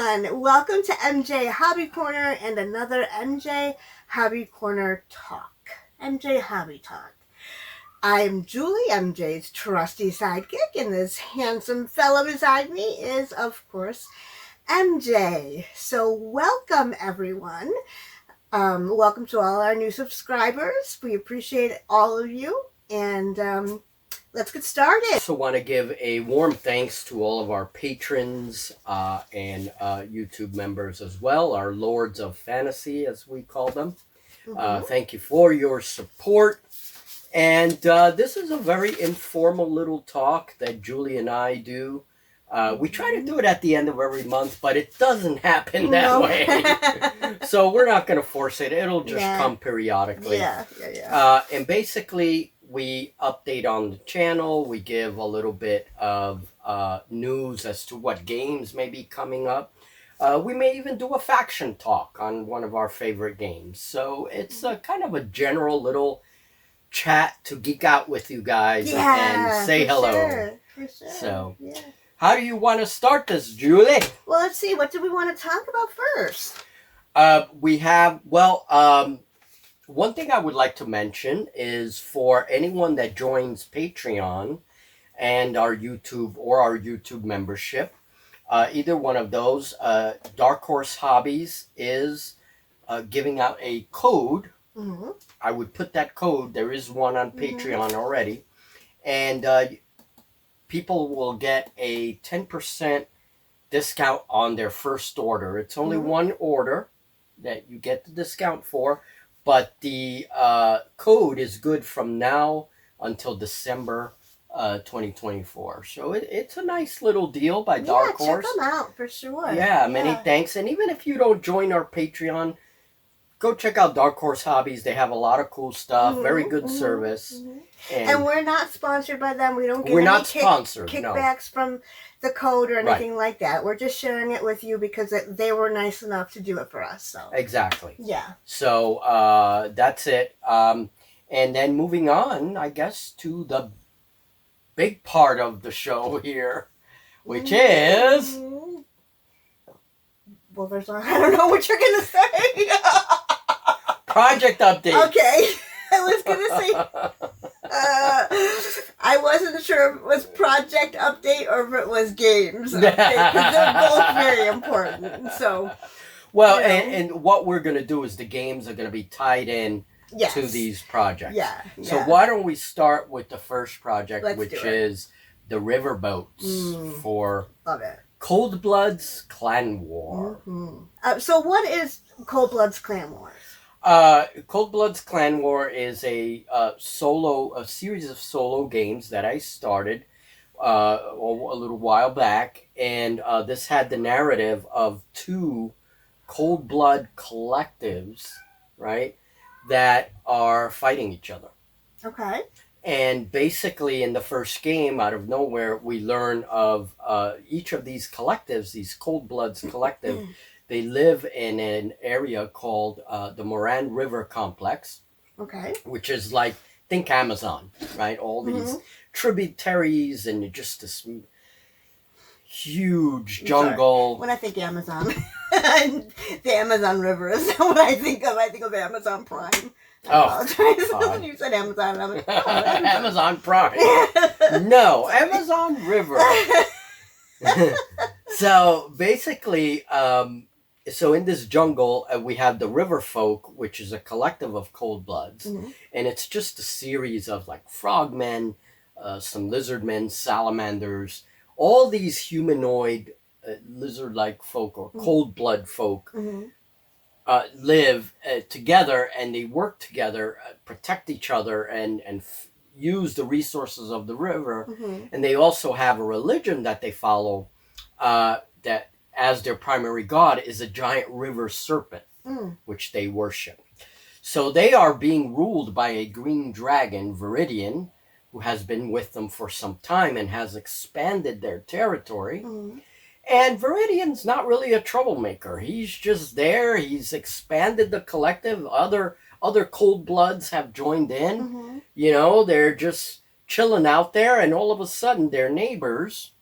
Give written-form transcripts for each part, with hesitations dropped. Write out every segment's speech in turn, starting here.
everyone. Welcome to MJ Hobby Corner and another MJ Hobby Corner Talk. MJ Hobby Talk. I'm Julie, MJ's trusty sidekick, and this handsome fellow beside me is, of course, MJ. So welcome, everyone. Welcome to all our new subscribers. We appreciate all of you, and let's get started. I also want to give a warm thanks to all of our patrons and YouTube members as well, our Lords of Fantasy, as we call them. Thank you for your support. And this is a very informal little talk that Julie and I do. We try to do it at the end of every month, but it doesn't happen that way. So we're not going to force it. It'll just come periodically. And basically, we update on the channel. We give a little bit of news as to what games may be coming up. We may even do a faction talk on one of our favorite games. So it's kind of a general little chat to geek out with you guys and say hello. For sure. So, how do you want to start this, Julie? Well, let's see. What do we want to talk about first? One thing I would like to mention is for anyone that joins Patreon and our YouTube membership, either one of those, Dark Horse Hobbies is giving out a code. Mm-hmm. I would put that code. There is one on Patreon already. And people will get a 10% discount on their first order. It's only one order that you get the discount for. But the code is good from now until December 2024. So it's a nice little deal by Dark Horse. Check them out for sure. Many thanks. And even if you don't join our Patreon, go check out Dark Horse Hobbies. They have a lot of cool stuff. Very good service. And we're not sponsored by them. We don't get kickbacks from the code or anything like that. We're just sharing it with you because they were nice enough to do it for us. So exactly. Yeah. So that's it. And then moving on, I guess, to the big part of the show here, which is... Well, I don't know what you're going to say. Project update. Okay. I was going to say... I wasn't sure if it was project update or if it was games update, because they're both very important. So, well, and what we're going to do is the games are going to be tied in to these projects. So why don't we start with the first project, which is the riverboats for Cold Blood's Clan War. So what is Cold Blood's Clan War? Cold Blood's Clan War is a series of solo games that I started a little while back, and this had the narrative of two Cold Blood collectives, right, that are fighting each other. Okay. And basically, in the first game, out of nowhere, we learn of each of these collectives, these Cold Bloods collective. They live in an area called the Moran River Complex. Okay. Which is like, think Amazon, right? All these tributaries and just this huge jungle. When I think Amazon, the Amazon River is what I think of. I think of Amazon Prime. When you said Amazon, I'm like, Amazon Prime. No, Amazon River. So basically, so in this jungle, we have the River Folk, which is a collective of Cold Bloods. And it's just a series of like frogmen, some lizardmen, salamanders, all these humanoid lizard-like folk or cold blood folk live together, and they work together, protect each other, and use the resources of the river. And they also have a religion that they follow that as their primary god is a giant river serpent, which they worship. So they are being ruled by a green dragon, Viridian, who has been with them for some time and has expanded their territory. And Viridian's not really a troublemaker. He's just there. He's expanded the collective. Other Cold Bloods have joined in. You know, they're just chilling out there, and all of a sudden their neighbors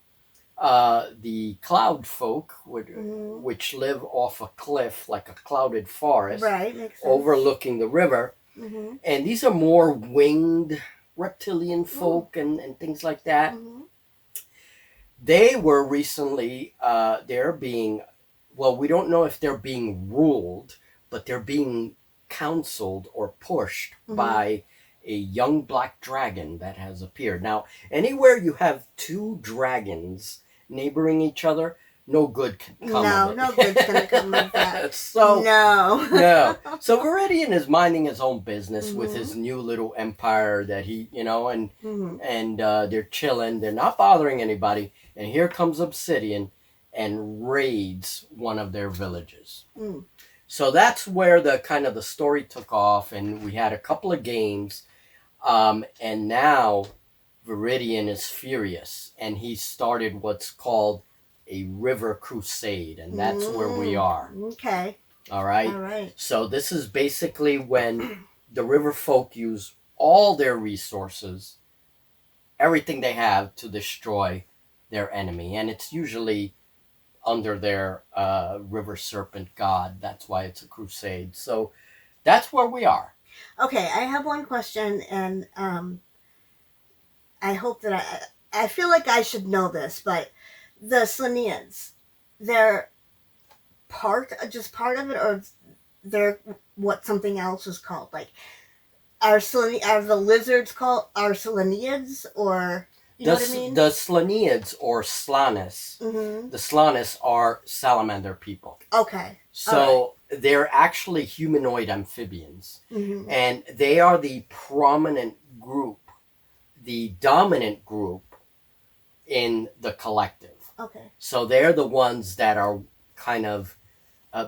the cloud folk, Mm-hmm. which live off a cliff like a clouded forest, Right, makes sense. overlooking the river. Mm-hmm. And these are more winged reptilian folk and things like that. Mm-hmm. They were recently, they're being, well, we don't know if they're being ruled, but they're being counseled or pushed by a young black dragon that has appeared. Now, anywhere you have two dragons neighboring each other, no good can come of it. No good's gonna come of that. So no. So Viridian is minding his own business with his new little empire that he, and they're chilling. They're not bothering anybody. And here comes Obsidian and raids one of their villages. Mm. So that's where the story took off, and we had a couple of games. And now Viridian is furious, and he started what's called a river crusade, and that's where we are. Okay. All right. All right. So this is basically when the river folk use all their resources, everything they have, to destroy their enemy, and it's usually under their river serpent god. That's why it's a crusade. So that's where we are. Okay, I have one question, and I hope that I feel like I should know this, but the Slanians, they're just part of it, or they're what something else is called? Like, are the lizards called Slanians, or you know what I mean? The Slaniads, or Slanis, the Slanis are salamander people. Okay. So they're actually humanoid amphibians, and they are the prominent group, the dominant group in the collective. Okay. So they're the ones that are kind of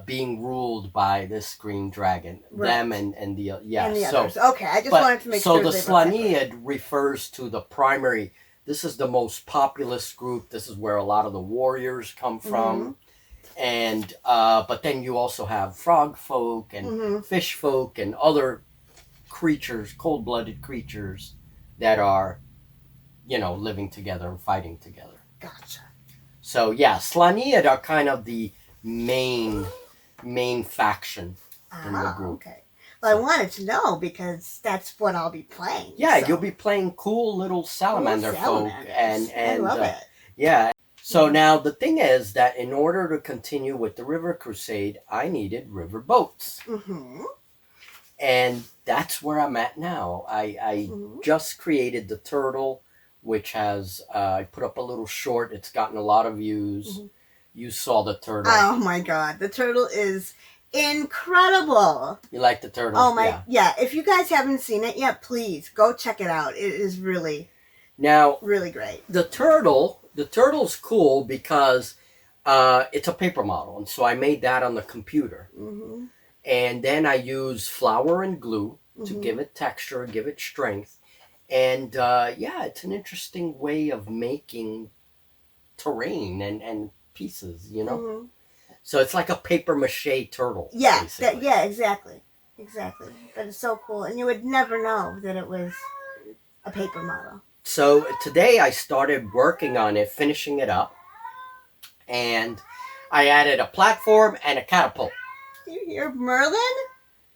being ruled by this green dragon. Right. Them and the And the others. Okay, I just wanted to make sure. sure. So the Slaniad refers to the primary. This is the most populous group. This is where a lot of the warriors come from. And but then you also have frog folk and fish folk and other creatures, cold-blooded creatures that are, living together and fighting together. Gotcha. So yeah, Slaniad are kind of the main faction in the group. Okay. Well, I wanted to know because that's what I'll be playing. Yeah, so. You'll be playing cool little salamander folk, and I love it. Yeah. So now the thing is that in order to continue with the River Crusade, I needed river boats. And that's where I'm at now. I just created the turtle, which has, I put up a little short. It's gotten a lot of views. You saw the turtle. Oh my God. The turtle is incredible. You like the turtle? Oh my, yeah. If you guys haven't seen it yet, please go check it out. It is really great. The turtle's cool because it's a paper model, and so I made that on the computer. And then I use flour and glue to give it texture, give it strength. And it's an interesting way of making terrain and pieces, So it's like a paper mache turtle. Yeah, exactly. But it's so cool, and you would never know that it was a paper model. So today I started working on it, finishing it up, and I added a platform and a catapult. Do you hear Merlin?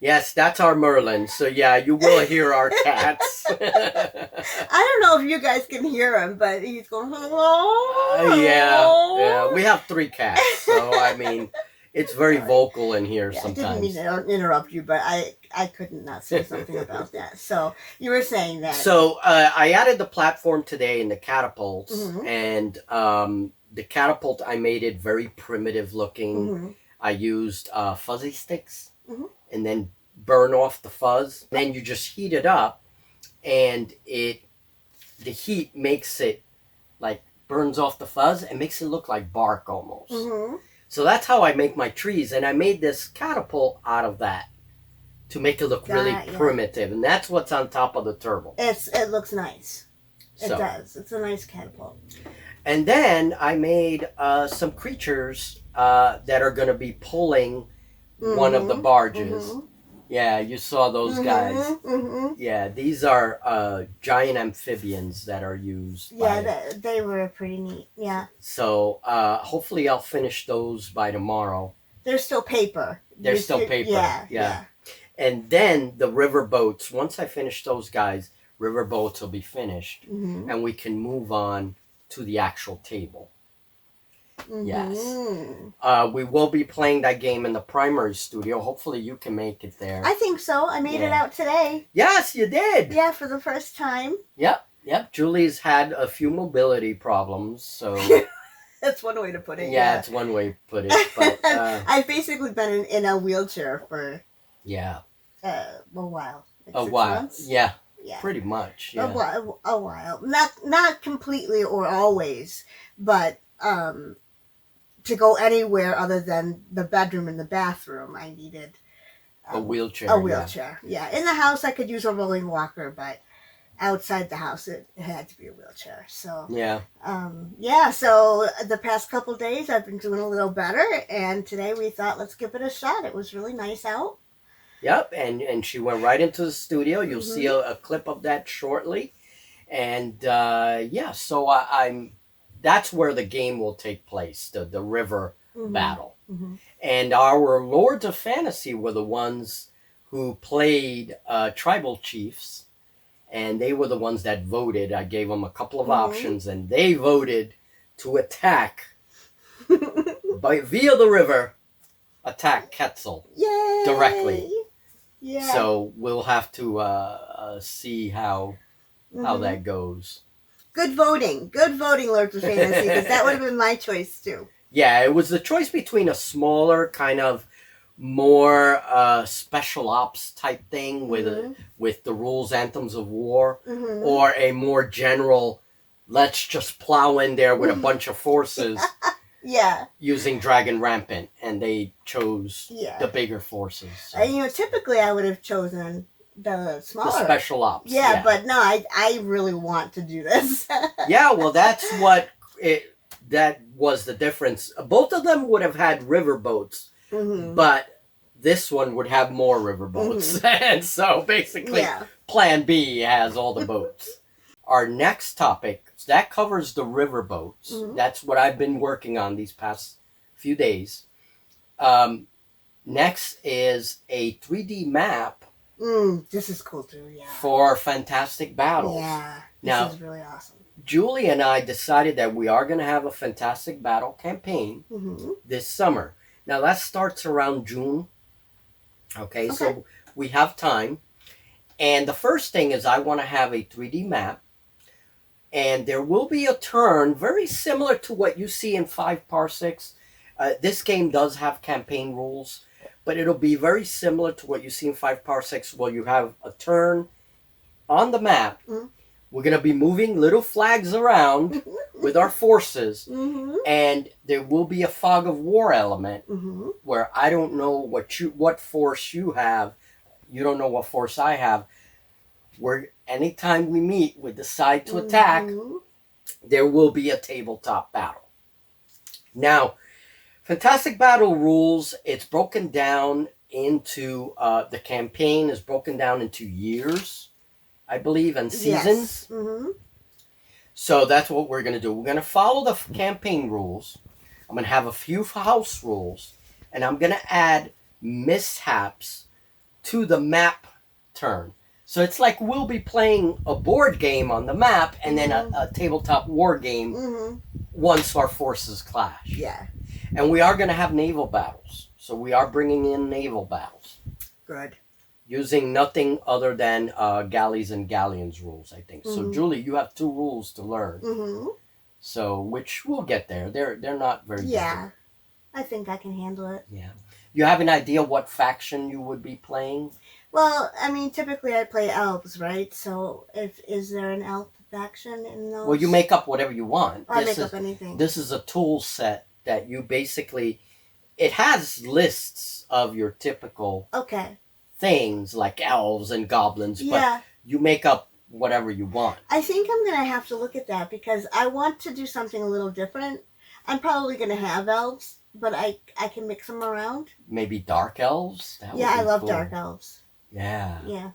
Yes, that's our Merlin. So yeah, you will hear our cats. I don't know if you guys can hear him, but he's going, hello. Yeah. We have 3 cats, so I mean, it's very vocal in here sometimes. I didn't mean to interrupt you, but I couldn't not say something about that. So you were saying that. So I added the platform today and the catapults, and the catapult, I made it very primitive looking. I used fuzzy sticks. And then burn off the fuzz. Then you just heat it up, and the heat makes it like burns off the fuzz and makes it look like bark almost. So that's how I make my trees, and I made this catapult out of that to make it look really primitive, and that's what's on top of the turtle. It looks nice. It does. It's a nice catapult. And then I made some creatures that are going to be pulling one of the barges, Yeah, you saw those guys. Mm-hmm. Yeah, these are giant amphibians that are used. Yeah, they were pretty neat. Yeah. So hopefully I'll finish those by tomorrow. They're still paper. They're still paper. Yeah. And then the river boats. Once I finish those guys, river boats will be finished, and we can move on to the actual table. Yes. We will be playing that game in the primary studio. Hopefully you can make it there. I think so. I made it out today. Yes, you did. Yeah, for the first time. Yep. Julie's had a few mobility problems, so that's one way to put it. Yeah, it's one way to put it. But I've basically been in a wheelchair for a while. Like a 6 while. months. Yeah. Yeah. Pretty much. Yeah. A while. Not completely or always, but to go anywhere other than the bedroom and the bathroom, I needed a wheelchair. A wheelchair. Yeah. In the house, I could use a rolling walker, but outside the house, it had to be a wheelchair. So so the past couple days I've been doing a little better, and today we thought let's give it a shot. It was really nice out. Yep, and she went right into the studio. You'll see a clip of that shortly, and so I'm that's where the game will take place, the river battle. And our Lords of Fantasy were the ones who played tribal chiefs. And they were the ones that voted. I gave them a couple of options, and they voted to attack via the river, attack Quetzal directly. Yeah. So we'll have to see how that goes. Good voting, Lords of Fantasy, because that would have been my choice too. Yeah, it was the choice between a smaller kind of more special ops type thing with the rules anthems of war, or a more general let's just plow in there with a bunch of forces using Dragon Rampant, and they chose the bigger forces. So. Typically I would have chosen the smaller special ops. But no, I really want to do this. Well, that's what that was the difference. Both of them would have had river boats. But this one would have more river boats. And so basically Plan B has all the boats. Our next topic, that covers the river boats. That's what I've been working on these past few days. Next is a 3D map. This is cool too, for fantastic battles. Yeah, this is really awesome. Julie and I decided that we are going to have a fantastic battle campaign this summer. Now, that starts around June. Okay, so we have time. And the first thing is I want to have a 3D map. And there will be a turn very similar to what you see in 5 Parsecs. This game does have campaign rules, but it'll be very similar to what you see in 5 Parsecs, where you have a turn on the map. We're going to be moving little flags around with our forces, and there will be a fog of war element where I don't know what force you have. You don't know what force I have. Where anytime we meet, we decide to attack, there will be a tabletop battle. Now, Fantastic Battle rules, it's broken down into, the campaign is broken down into years, I believe, and seasons. So that's what we're going to do. We're going to follow the campaign rules. I'm going to have a few house rules, and I'm going to add mishaps to the map turn. So it's like we'll be playing a board game on the map and then a tabletop war game once our forces clash. Yeah. And we are going to have naval battles. So we are bringing in naval battles. Good. Using nothing other than galleys and galleons rules, I think. So, Julie, you have 2 rules to learn. So, which we'll get there. They're not very different. I think I can handle it. Yeah. You have an idea what faction you would be playing? Well, I mean, typically I play elves, right? So, is there an elf faction in those? Well, you make up whatever you want. I make up anything. This is a tool set that you basically... It has lists of your typical things like elves and goblins, but you make up whatever you want. I think I'm going to have to look at that because I want to do something a little different. I'm probably going to have elves, but I can mix them around. Maybe dark elves? I love dark elves. Yeah. Yeah.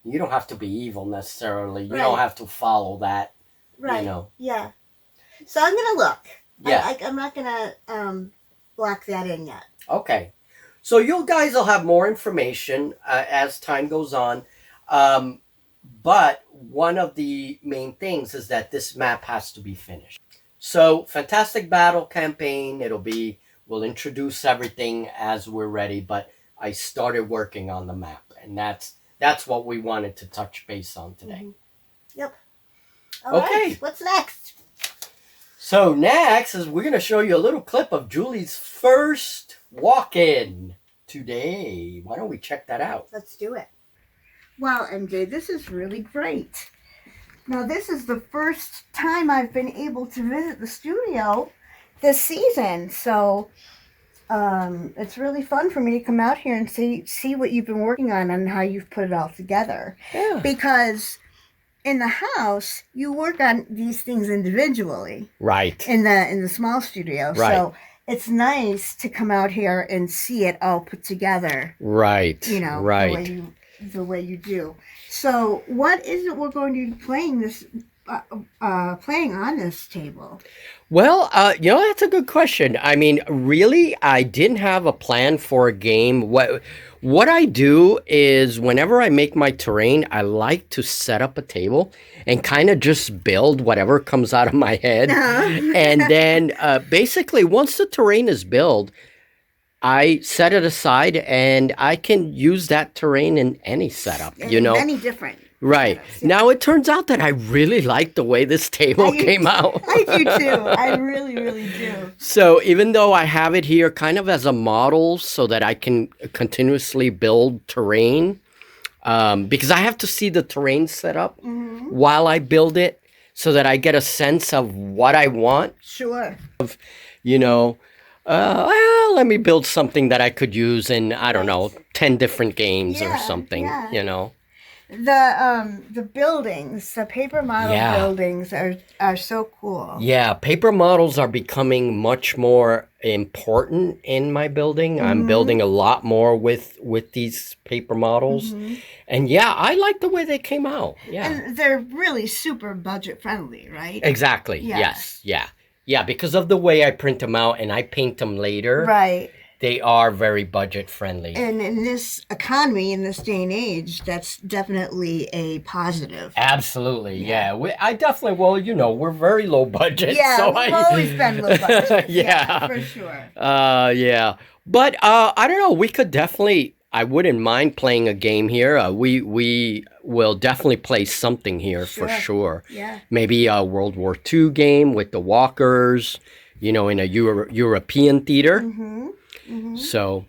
You don't have to be evil necessarily. You Right. don't have to follow that. Right. You know. Yeah. So I'm gonna look. Yeah. I'm not gonna block that in yet. Okay. So you guys will have more information as time goes on. But one of the main things is that this map has to be finished. So Fantastic Battle campaign, we'll introduce everything as we're ready, but I started working on the map, and that's what we wanted to touch base on today. Mm-hmm. Yep. All okay. Right. What's next? So next is we're going to show you a little clip of Julie's first walk-in today. Why don't we check that out? Let's do it. Wow, MJ, this is really great. Now, this is the first time I've been able to visit the studio this season, so it's really fun for me to come out here and see what you've been working on and how you've put it all together. Yeah. Because in the house, you work on these things individually. Right. In the small studio. Right. So it's nice to come out here and see it all put together. Right. You know, right. The way you do. So what is it we're going to be playing on this table? Well, that's a good question. I mean, really, I didn't have a plan for a game. What I do is whenever I make my terrain, I like to set up a table and kind of just build whatever comes out of my head. And then basically, once the terrain is built, I set it aside and I can use that terrain in any setup, Many different. Right. Setups, yeah. Now, it turns out that I really like the way this table came out. I do too. I really, really do. So even though I have it here kind of as a model so that I can continuously build terrain, because I have to see the terrain set up while I build it so that I get a sense of what I want. Sure. Let me build something that I could use in, I don't know, 10 different games or something, The buildings, the paper model buildings are so cool. Yeah, paper models are becoming much more important in my building. I'm building a lot more with these paper models. And yeah, I like the way they came out. Yeah. And they're really super budget friendly, right? Exactly. Yes. Yeah. Yeah, because of the way I print them out and I paint them later. Right. They are very budget friendly. And in this economy, in this day and age, that's definitely a positive. Absolutely, yeah. I definitely, we're very low budget. Yeah, so we've always been low budget. Yeah. For sure. Yeah. But I don't know, we could definitely, I wouldn't mind playing a game here. We will definitely play something here for sure. Yeah. Maybe a World War II game with the walkers, in a European theater. So,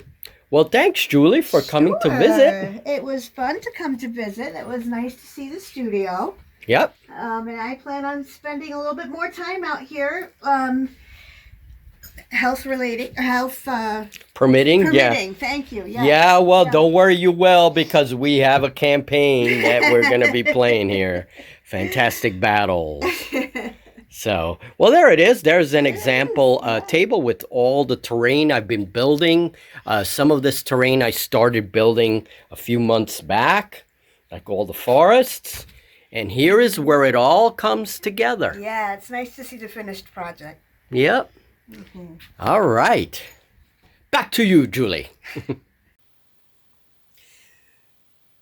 well, thanks, Julie, for coming to visit. It was fun to come to visit. It was nice to see the studio. Yep. And I plan on spending a little bit more time out here. Health permitting. Yeah. Thank you. Yeah. Yeah. Well, don't worry, you will, because we have a campaign that we're going to be playing here. Fantastic Battles. So, well, there it is. There's an example table with all the terrain I've been building. Some of this terrain I started building a few months back, like all the forests. And here is where it all comes together. Yeah, it's nice to see the finished project. Yep. All right. Back to you, Julie.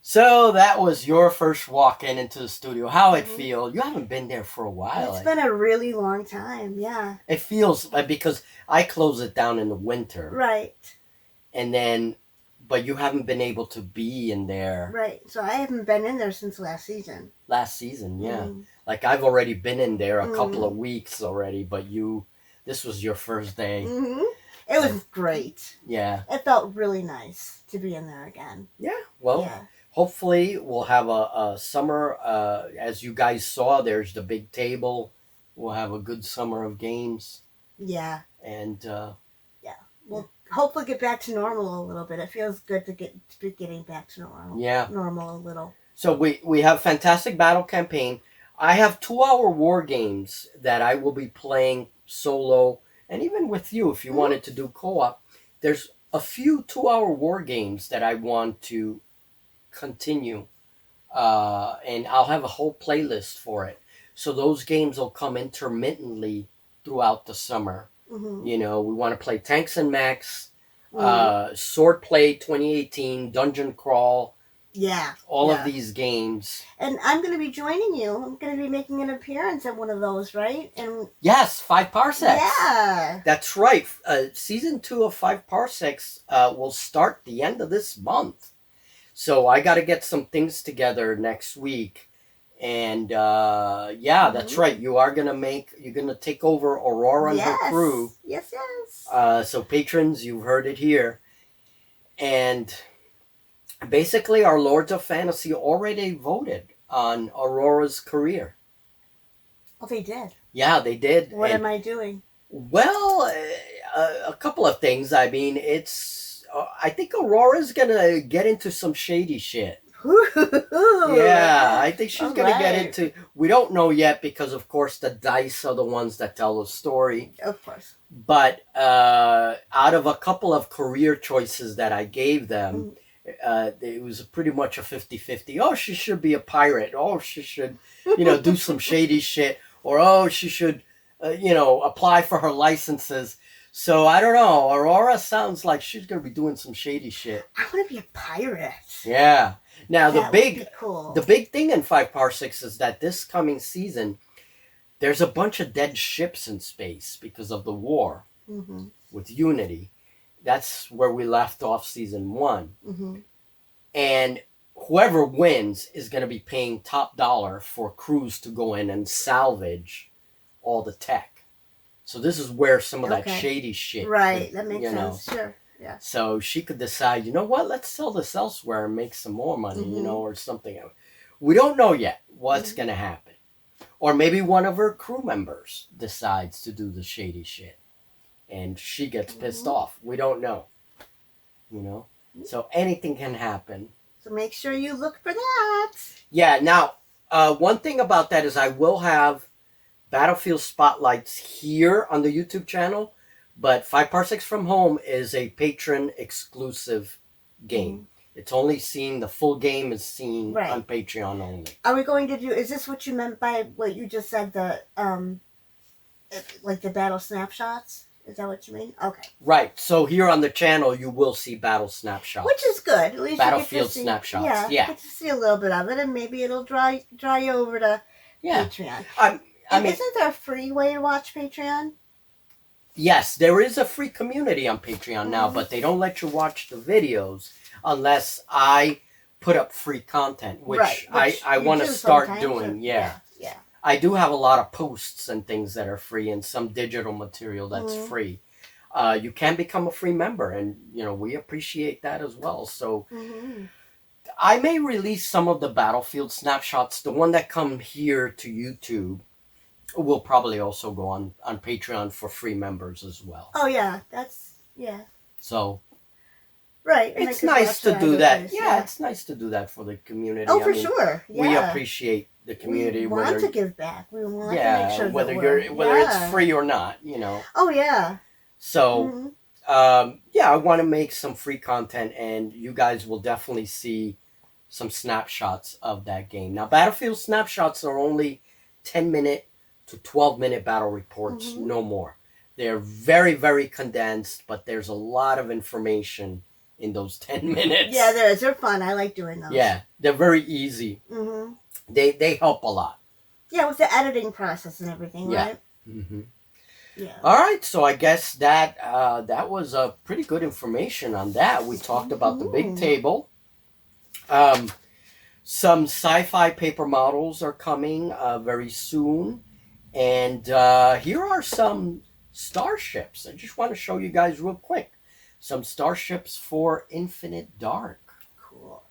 So that was your first walk-in into the studio. How it feel? You haven't been there for a while. It's been a really long time, yeah. It feels because I close it down in the winter. Right. And then, but you haven't been able to be in there. Right. So I haven't been in there since last season. Last season, yeah. Like I've already been in there a couple of weeks already, but this was your first day. It was great. Yeah. It felt really nice to be in there again. Yeah. Well. Yeah. Hopefully, we'll have a summer. As you guys saw, there's the big table. We'll have a good summer of games. Yeah. And we'll hopefully get back to normal a little bit. It feels good to be getting back to normal. Yeah. Normal a little. So we have Fantastic Battle Campaign. I have 2-hour war games that I will be playing solo, and even with you if you wanted to do co-op. There's a few 2-hour war games that I want to continue, and I'll have a whole playlist for it. So those games will come intermittently throughout the summer. Mm-hmm. You know, we want to play Tanks and Mechs, Mm-hmm. Swordplay 2018, Dungeon Crawl, Yeah. all of Yeah. these games. And I'm going to be joining you. I'm going to be making an appearance at one of those, right? And Yes, 5 Parsecs. yeah. That's right. Season 2 of 5 Parsecs will start the end of this month. So I got to get some things together next week. And yeah, that's right. You're gonna take over Aurora and Yes. her crew. Yes, yes. So patrons, you've heard it here. And basically, our Lords of Fantasy already voted on Aurora's career. Oh, they did. Yeah, they did. What am I doing? Well, a couple of things. I mean, I think Aurora's gonna get into some shady shit. Yeah, I think she's gonna get into. We don't know yet because, of course, the dice are the ones that tell the story. Of course. But out of a couple of career choices that I gave them, it was pretty much a 50-50. Oh, she should be a pirate. Oh, she should, do some shady shit. Or, oh, she should, apply for her licenses. So, I don't know. Aurora sounds like she's going to be doing some shady shit. I want to be a pirate. Yeah. Now, That would be cool. The big thing in 5 Parsecs is that this coming season, there's a bunch of dead ships in space because of the war with Unity. That's where we left off season 1. Mm-hmm. And whoever wins is going to be paying top dollar for crews to go in and salvage all the tech. So this is where some of that shady shit. Right, that makes sense. Sure. Yeah. So she could decide, you know what, let's sell this elsewhere and make some more money, or something. We don't know yet what's going to happen. Or maybe one of her crew members decides to do the shady shit. And she gets pissed off. We don't know. So anything can happen. So make sure you look for that. Yeah, now, one thing about that is I will have Battlefield Spotlights here on the YouTube channel. But 5 Parsecs from Home is a patron exclusive game. It's only seen, the full game is seen on Patreon only. Are we going to do, is this what you meant by what you just said, the, like the battle snapshots? Is that what you mean? Okay. Right. So here on the channel, you will see battle snapshots. Which is good. At least Battlefield you get to see, snapshots. Yeah. You get to see a little bit of it, and maybe it'll draw you over to Patreon. I mean, isn't there a free way to watch Patreon? Yes, there is a free community on Patreon now, but they don't let you watch the videos unless I put up free content, which I want to start doing. Yeah. I do have a lot of posts and things that are free and some digital material that's free. You can become a free member, and we appreciate that as well. So I may release some of the Battlefield snapshots. The one that come here to YouTube will probably also go on Patreon for free members as well. Oh yeah, So right, it's nice to do that. Yeah, it's nice to do that for the community. Oh, for sure. Yeah. We appreciate the community. We want to give back. We want to make sure whether that it's free or not. Oh yeah. So I want to make some free content, and you guys will definitely see some snapshots of that game. Now, Battlefield snapshots are only 10-minute to 12-minute battle reports, no more. They're very, very condensed, but there's a lot of information in those 10 minutes. Yeah, there is. They're fun. I like doing those. Yeah, they're very easy. They help a lot. Yeah, with the editing process and everything, right? Yeah. All right, so I guess that was a pretty good information on that. We talked about the big table. Some sci-fi paper models are coming very soon. And here are some starships. I just want to show you guys real quick. Some starships for Infinite Dark. Cool.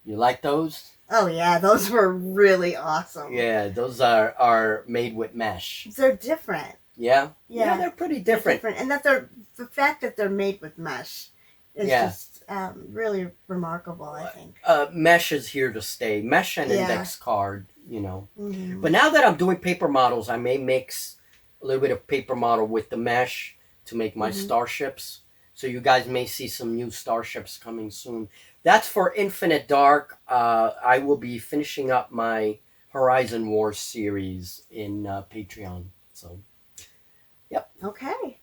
You like those? Oh yeah, those were really awesome. Yeah, those are made with mesh. They're different. Yeah? Yeah, they're pretty different. And that the fact that they're made with mesh is just really remarkable, I think. Mesh is here to stay. Mesh and index card, But now that I'm doing paper models, I may mix a little bit of paper model with the mesh to make my starships. So you guys may see some new starships coming soon. that's for Infinite Dark. I will be finishing up my Horizon Wars series in Patreon. So, yep. Okay.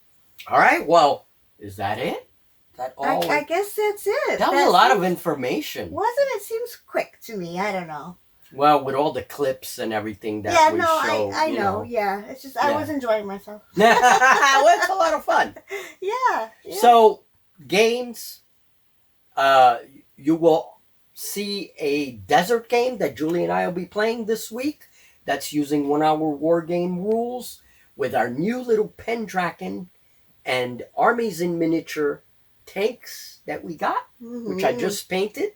All right. Well, is that it? That all? I guess that's it. That was a lot of information. Wasn't it? Seems quick to me. I don't know. Well, with all the clips and everything that we show. I know. Yeah, it's just I was enjoying myself. Well, it's a lot of fun. Yeah. So, games. You will see a desert game that Julie and I will be playing this week. That's using 1 hour war game rules with our new little Pendragon and armies in miniature tanks that we got, which I just painted.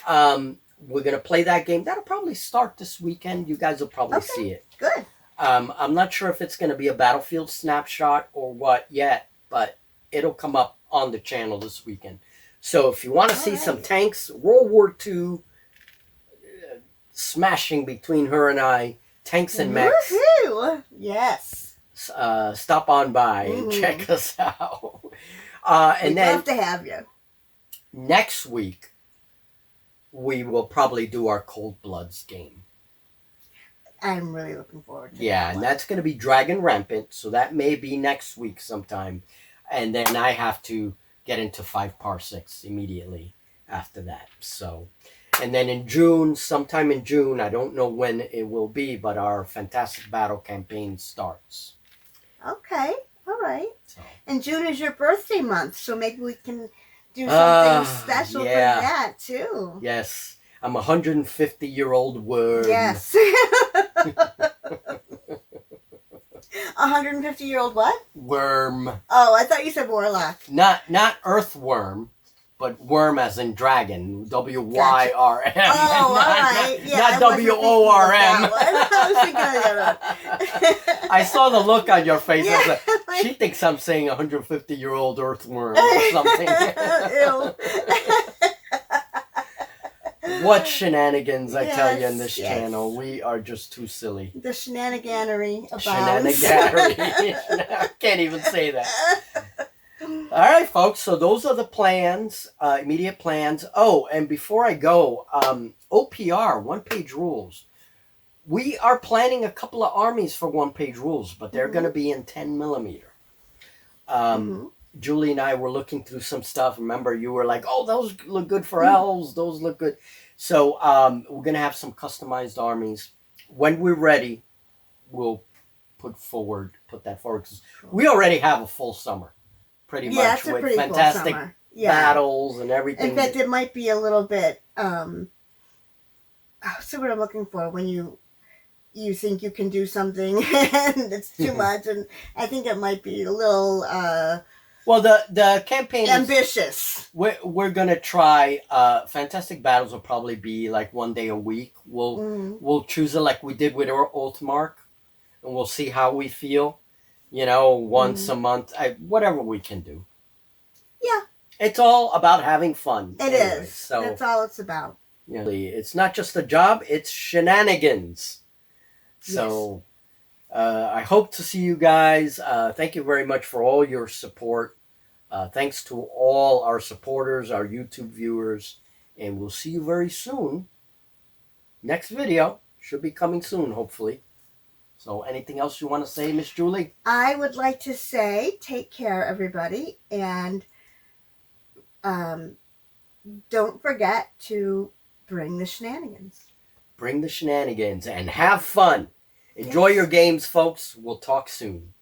We're going to play that game. That'll probably start this weekend. You guys will probably see it. Good. I'm not sure if it's going to be a battlefield snapshot or what yet, but it'll come up on the channel this weekend. So if you want to see some tanks, World War II smashing between her and I, tanks and mechs. Woohoo! Yes. Stop on by and check us out. We'd love to have you. Next week, we will probably do our Cold Bloods game. I'm really looking forward to that. Yeah, and that's going to be Dragon Rampant, so that may be next week sometime. And then I have to get into 5 Parsecs immediately after that. So, and then in June, sometime in June, I don't know when it will be, but our Fantastic Battle campaign starts. Okay, all right. So. And June is your birthday month, so maybe we can do something special for that too. Yes, I'm a 150-year-old worm. Yes. 150-year-old what? Worm. Oh, I thought you said warlock. Not earthworm, but worm as in dragon. W-Y-R-M. Gotcha. Oh, all right. Yeah, not W-O-R-M. I was thinking of the other one. I saw the look on your face. Yeah, I was like, she thinks I'm saying 150-year-old earthworm or something. Ew. What shenanigans, I tell you, in this channel. We are just too silly. The shenaniganery abounds. Shenaniganery. I can't even say that. All right, folks. So those are the plans, immediate plans. Oh, and before I go, OPR, one-page rules. We are planning a couple of armies for one-page rules, but they're going to be in 10 millimeter. Julie and I were looking through some stuff. Remember, you were like, oh, those look good for elves. Those look good. So we're going to have some customized armies. When we're ready, we'll put that forward. 'Cause we already have a full summer, pretty much, with fantastic battles and everything. In fact, it might be a little bit, see what I'm looking for when you think you can do something and it's too much. And I think it might be a little... well, the campaign ambitious. We're gonna try. Fantastic battles will probably be like 1 day a week. We'll choose it like we did with our Oathmark, and we'll see how we feel. You know, once a month, whatever we can do. Yeah, it's all about having fun. It is. So that's all it's about. You know, it's not just a job; it's shenanigans. So. I hope to see you guys. Thank you very much for all your support. Thanks to all our supporters, our YouTube viewers, and we'll see you very soon. Next video should be coming soon, hopefully. So anything else you want to say, Miss Julie? I would like to say take care, everybody, and don't forget to bring the shenanigans. Bring the shenanigans and have fun. Enjoy your games, folks. We'll talk soon.